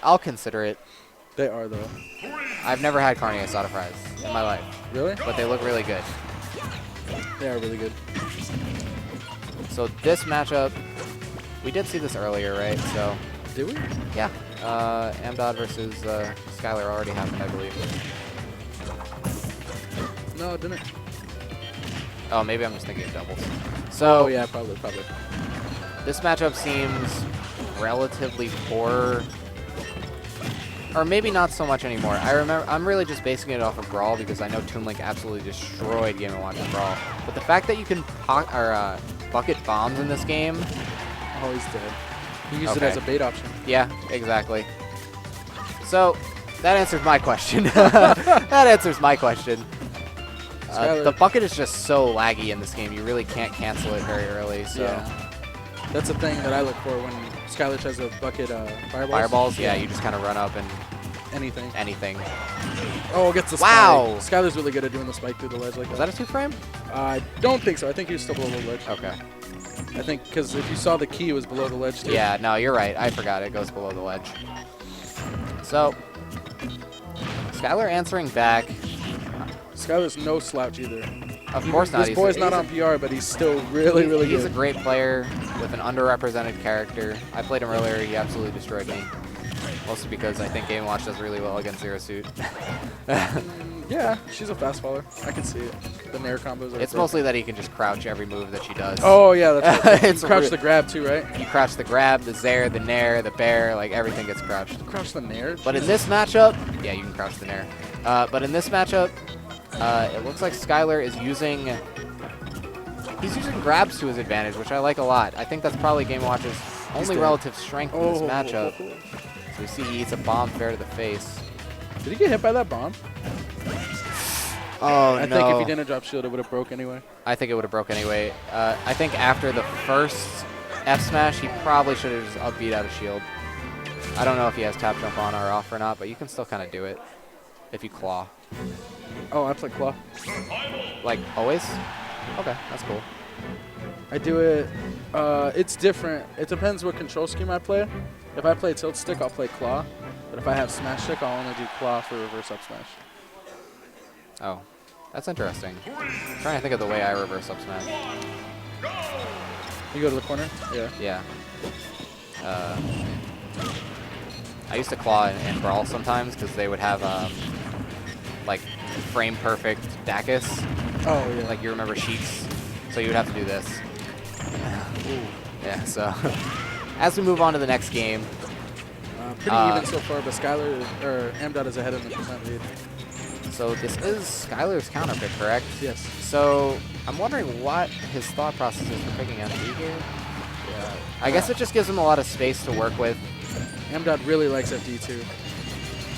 I'll consider it. They are, though. I've never had carne asada fries in my life. Really? But they look really good. They are really good. So this matchup, we did see this earlier, right? So Did we? yeah, AmDodd versus Skylar already happened, I believe. No, it didn't. Oh, maybe I'm just thinking of doubles. So Oh, yeah, probably. this matchup seems relatively poor. Or maybe not so much anymore. I'm really just basing it off of Brawl because I know Toon absolutely destroyed Game & Watch in Brawl. But the fact that you can bucket bombs in this game. Oh, he's dead. He used it as a bait option. Yeah, exactly. So that answers my question. That answers my question. The bucket is just so laggy in this game. You really can't cancel it very early. So yeah. That's the thing that I look for when Skylar tries to bucket fireballs. Fireballs, yeah, you just kind of run up and anything. Oh, Oh, gets the spike. wow. Skylar's really good at doing the spike through the ledge like that. Was that a 2-frame? I don't think so. I think he was still below the ledge. Okay. I think because if you saw the key, it was below the ledge too. Yeah, no, you're right. I forgot it goes below the ledge. So Skylar answering back. Skylar's no slouch either. Of course not. This boy's not on PR, but he's still really good. He's a great player with an underrepresented character. I played him earlier. He absolutely destroyed me. Mostly because I think Game & Watch does really well against Zero Suit. Yeah, she's a fast faller. I can see it. The Nair combos are It's mostly that he can just crouch every move that she does. Oh, yeah, that's right. It's crouch the grab too, right? You crouch the grab, the Zair, the Nair, the Bear, like everything gets crouched. Crouch the Nair? But in this matchup, yeah, you can crouch the Nair. But in this matchup, it looks like Skylar is using grabs to his advantage, which I like a lot. I think that's probably Game & Watch's only relative strength in this matchup. So we see he eats a bomb fair to the face. Did he get hit by that bomb? Oh, I think if he didn't drop shield, it would have broke anyway. I think it would have broke anyway. I think after the first F smash, he probably should have just upbeat out of shield. I don't know if he has tap jump on or off or not, but you can still kind of do it if you claw. Oh, I play claw. Like always? Okay, that's cool. I do it. It's different. It depends what control scheme I play. If I play tilt stick, I'll play claw. But if I have smash stick, I'll only do claw for reverse up smash. Oh, that's interesting. I'm trying to think of the way I reverse up smash. You go to the corner? Yeah. Yeah. I used to claw in Brawl sometimes because they would have like frame perfect Dacus. Oh yeah. Like you remember Sheets, so you would have to do this. Yeah. So as we move on to the next game, pretty even so far, but Skylar or AmDodd is ahead in the percent lead. So this is Skylar's counter pick, correct? Yes. So I'm wondering what his thought process is for picking FD here. Yeah. I guess it just gives him a lot of space to work with. AmDodd really likes FD too.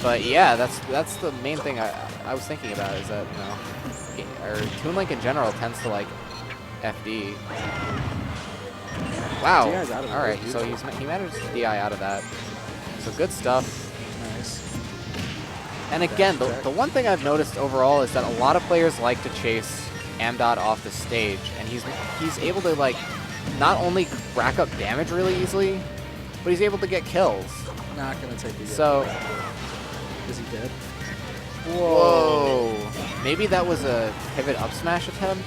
But yeah, that's the main thing I was thinking about is that, you know, or Toon in general tends to like FD. Wow. All right, so he managed to DI out of that. So good stuff. Nice. And again, the one thing I've noticed overall is that a lot of players like to chase AmDodd off the stage, and he's able to like not only rack up damage really easily, but he's able to get kills. Not gonna take it yet. So is he dead? Whoa. Maybe that was a pivot up smash attempt.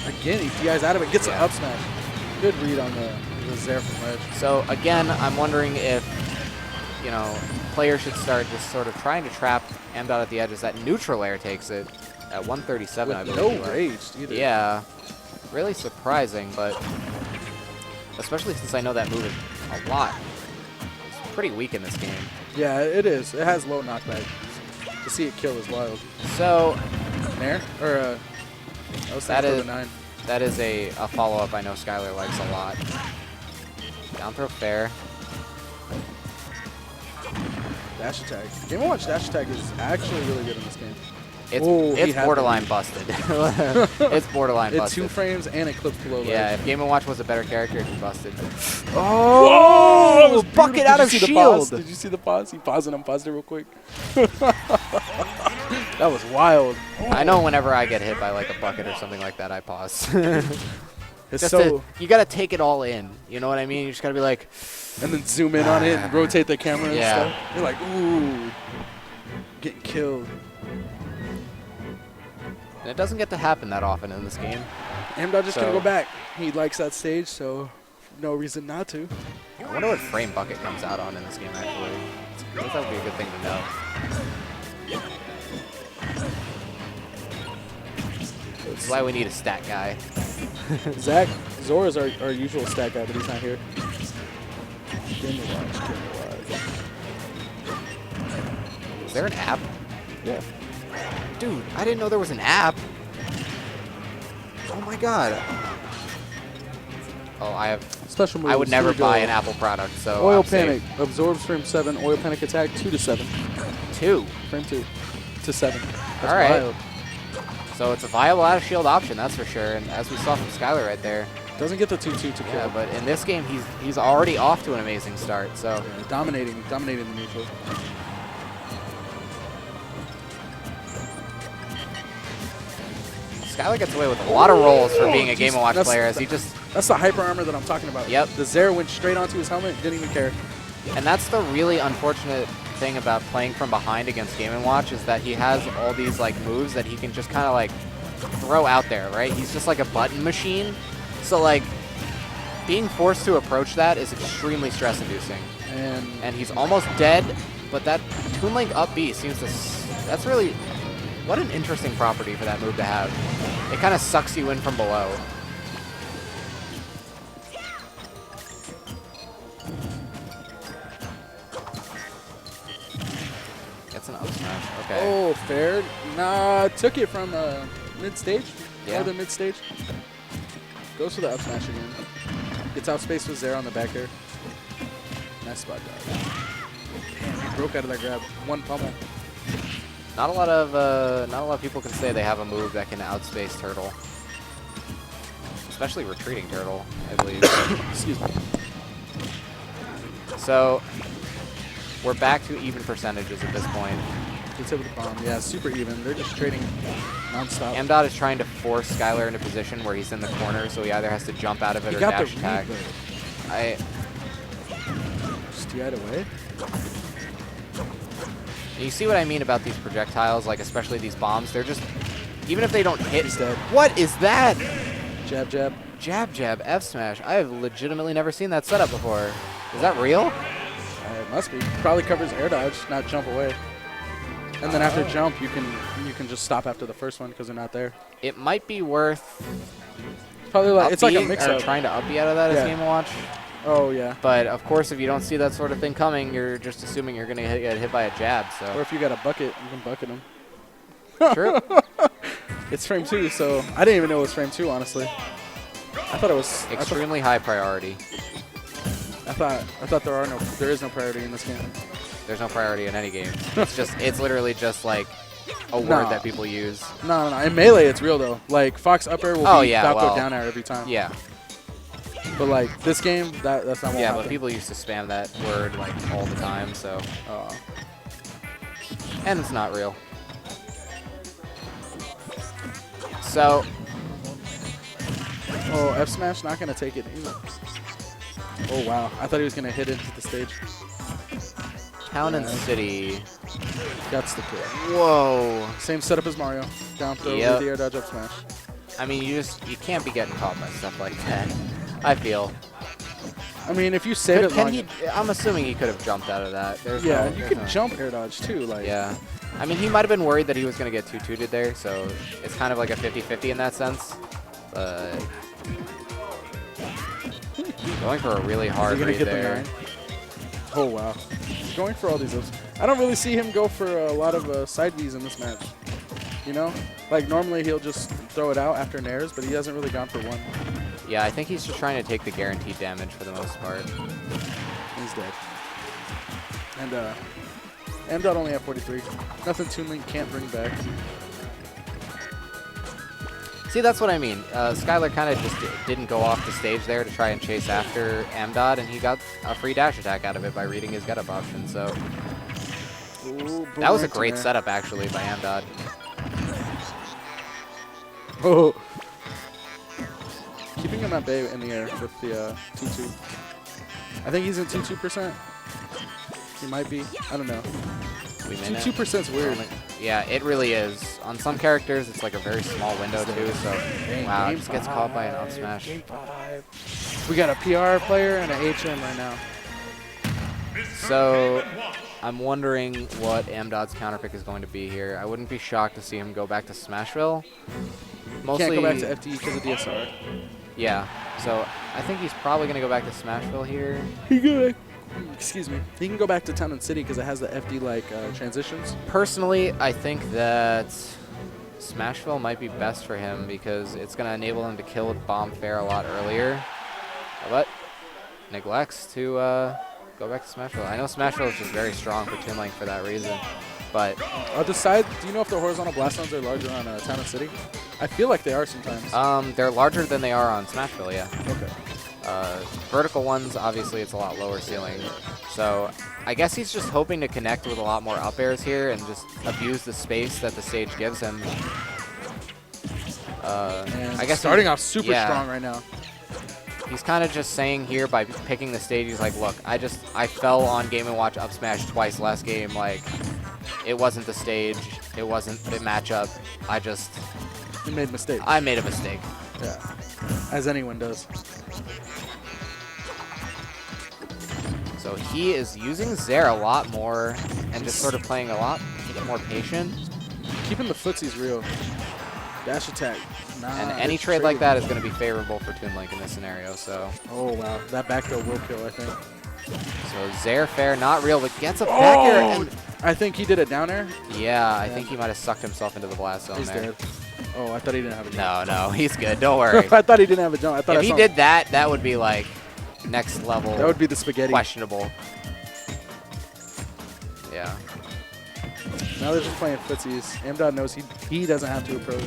Again, he DIs out of it, gets an up smash. Good read on the Zair from ledge. So again, I'm wondering if, you know, players should start just sort of trying to trap AmDodd at the edges. That neutral air takes it at 137, I believe. No rage either. Yeah. Really surprising, but especially since I know that move is a lot. It's pretty weak in this game. Yeah, it is. It has low knockback. To see it kill is wild. So Nair? Or I was thinking for the 9. That is a follow-up I know Skylar likes a lot. Down throw fair. Dash attack. Game & Watch dash attack is actually really good in this game. It's borderline busted. It's borderline busted. It's 2 frames and it clips below ledge. Yeah, if Game & Watch was a better character, it'd be busted. Oh! Bucket out of shield! Did you see the pause? He paused and unpaused it real quick. That was wild. I know whenever I get hit by like a bucket or something like that, I pause. It's Just so. you gotta take it all in. You know what I mean? You just gotta be like, And then zoom in on it and rotate the camera Yeah. and stuff. You're like, ooh, getting killed. and it doesn't get to happen that often in this game. AmDodd just gonna So- go back. He likes that stage, so no reason not to. I wonder what frame bucket comes out on in this game, actually. I think that would be a good thing to know. This is why we need a stat guy. Zach, Zora's our usual stat guy, but he's not here. Give me watch. Is there an app? Yeah. Dude, I didn't know there was an app. Oh my god. Oh, Special moves. I would here never we go. buy an Apple product, so Oil I'm safe. Panic absorbs frame 7. Oil Panic attack 2 to 7. 2. Frame 2 to 7. That's All right. wild. So it's a viable out of shield option, that's for sure. And as we saw from Skylar right there, Doesn't get the 2-2 to kill. yeah. But in this game, he's already off to an amazing start. So Yeah, dominating the neutral. Skylar gets away with a lot of rolls for being a Game & Watch That's- player, as he just. That's the hyper armor that I'm talking about. Yep. The Zare went straight onto his helmet, didn't even care. And that's the really unfortunate thing about playing from behind against Game & Watch is that he has all these like moves that he can just kind of like throw out there, right? He's just like a button machine. So like being forced to approach that is extremely stress-inducing. And he's almost dead, but that Toon Link up B seems to... That's really... What an interesting property for that move to have. It kind of sucks you in from below. That's an up smash. Okay. Oh, fair. Nah, took it from mid stage. Yeah. Or the mid stage. Goes for the up smash again. Gets out space with Zare on the back air. Nice spot dodge. Damn, he broke out of that grab. One pummel. Not a lot of people can say they have a move that can outspace Turtle. Especially retreating Turtle, I believe. Excuse me. So we're back to even percentages at this point. Gets hit with the bomb. Yeah, super even. They're just trading nonstop. AmDodd is trying to force Skylar into a position where he's in the corner, so he either has to jump out of it He or got the dash attack. read, Just DI'd away. You see what I mean about these projectiles, like especially these bombs? They're just, even if they don't hit. He's dead. What is that? Jab, jab. Jab, jab, F smash. I have legitimately never seen that setup before. Is that real? It must be. Probably covers air dodge, not jump away. And then after jump, you can just stop after the first one because they're not there. It might be worth Probably like it's like a up-B mix or up. trying to up-B out of that as Yeah. Game & Watch. Oh yeah. But of course, if you don't see that sort of thing coming, you're just assuming you're gonna get hit by a jab. Or So if you got a bucket, you can bucket them. true. It's frame 2, so I didn't even know it was frame 2, honestly. I thought it was Extremely high priority. I thought there is no priority in this game. There's no priority in any game. It's literally just like a word Nah. that people use. No. In Melee, it's real though. Like Fox up air will Oh, be yeah, Falco well, down air every time. Yeah. But like this game, that's not what Yeah, happened. but people used to spam that word like all the time, so. And it's not real. So, Oh, F smash not gonna take it either. Oh wow, I thought he was gonna hit into the stage. Town and City. That's the kill. Whoa. Same setup as Mario. Down throw Yep. with the air dodge up smash. I mean, you can't be getting caught by stuff like that. I feel. I mean, if you save it long, I'm assuming he could have jumped out of that. There's yeah, no- you there's could no- jump air dodge too. Like Yeah. I mean, he might have been worried that he was going to get 2-2'd there, so it's kind of like a 50-50 in that sense. But going for a really is hard he gonna read get there. the 9? Oh wow, he's going for all these ups. I don't really see him go for a lot of side Vs in this match. You know, like normally he'll just throw it out after nairs, but he hasn't really gone for one. Yeah, I think he's just trying to take the guaranteed damage for the most part. He's dead. And AmDodd only at 43. Nothing Toon Link can't bring back. See, that's what I mean. Skylar kind of just didn't go off the stage there to try and chase after AmDodd, and he got a free dash attack out of it by reading his get-up option. So Ooh, that was a boomerang great there. setup, actually, by AmDodd. Oh. Keeping him at bay in the air with the 2-2. I think he's in 2-2%. He might be. I don't know. 2%'s weird. Yeah, it really is. On some characters, it's like a very small window too. So wow, it just gets caught by an up smash. We got a PR player and an HM right now. So I'm wondering what AmDodd's counter pick is going to be here. I wouldn't be shocked to see him go back to Smashville. Mostly, Can't go back to FD because of DSR. Yeah, so I think he's probably going to go back to Smashville here. Excuse me. He can go back to Town and City because it has the FD-like transitions. Personally, I think that Smashville might be best for him because it's going to enable him to kill with Bomb Fair a lot earlier. But neglects to go back to Smashville. I know Smashville is just very strong for Toon Link for that reason. But on the side, do you know if the horizontal blast zones are larger on Town and City? I feel like they are sometimes. They're larger than they are on Smashville, yeah. Okay. Vertical ones, obviously, it's a lot lower ceiling. So I guess he's just hoping to connect with a lot more up airs here and just abuse the space that the stage gives him. I guess starting off super strong right now. He's kind of just saying here by picking the stage, he's like, look, I fell on Game & Watch up smash twice last game. Like, it wasn't the stage. It wasn't the matchup. You made a mistake. I made a mistake. Yeah, as anyone does. So he is using Zaire a lot more and just sort of playing a bit more patient. Keeping the footsies real. Dash attack. Nah, and any trade like that is going to be favorable for Toon Link in this scenario. So. Oh, wow. That back throw will kill, I think. So Zaire fair, not real, but gets a back air. And I think he did a down air. Yeah, I think he might have sucked himself into the blast zone there. He's dead. Oh, I thought he didn't have a jump. No, he's good. Don't worry. I thought he didn't have a jump. I thought if he did that, that would be like next level. That would be the spaghetti. Questionable. Yeah. Now they're just playing footsies. AmDodd knows he doesn't have to approach.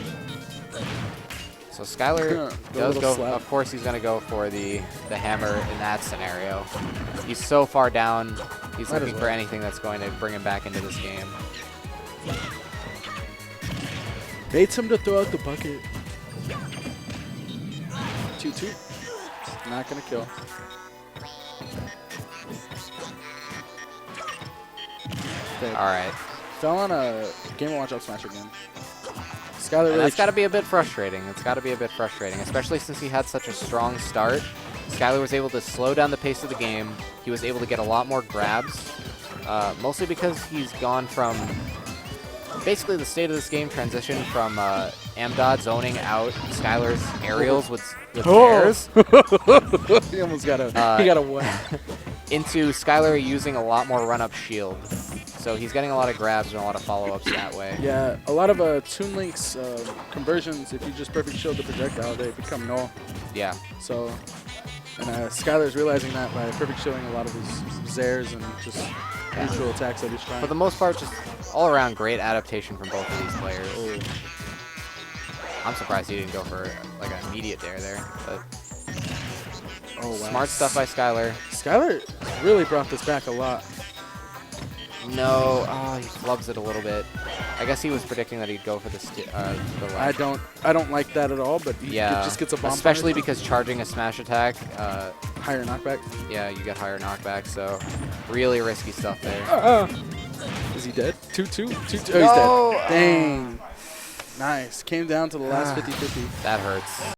So Skylar does go. Of course, he's going to go for the hammer in that scenario. He's so far down. He's looking for anything that's going to bring him back into this game. Baits him to throw out the bucket. 2-2. Not going to kill. All right. Fell on a Game & Watch up smash again. Skylar really that's got to be a bit frustrating. It's got to be a bit frustrating, especially since he had such a strong start. Skylar was able to slow down the pace of the game. He was able to get a lot more grabs, mostly because he's gone from basically the state of this game transitioned from AmDodd zoning out Skylar's aerials with airs. He almost got a one. Into Skylar using a lot more run-up shield. So he's getting a lot of grabs and a lot of follow-ups that way. Yeah, a lot of Toon Link's conversions, if you just perfect shield the projectile, they become null. Yeah. So, and Skylar's realizing that by perfect shielding a lot of his Zairs and just neutral attacks that he's trying. For the most part, just all-around great adaptation from both of these players. Oh. I'm surprised he didn't go for like an immediate dare there. But oh, wow. Smart stuff by Skylar. Skylar really brought this back a lot. No, he flubs it a little bit. I guess he was predicting that he'd go for the left. I don't like that at all, but he just gets a bomb. Especially because charging a smash attack. Higher knockback. Yeah, you get higher knockback, so really risky stuff there. Is he dead? 2-2? 2-2. Oh, he's No! dead. Dang. Nice. Came down to the last 50-50. That hurts.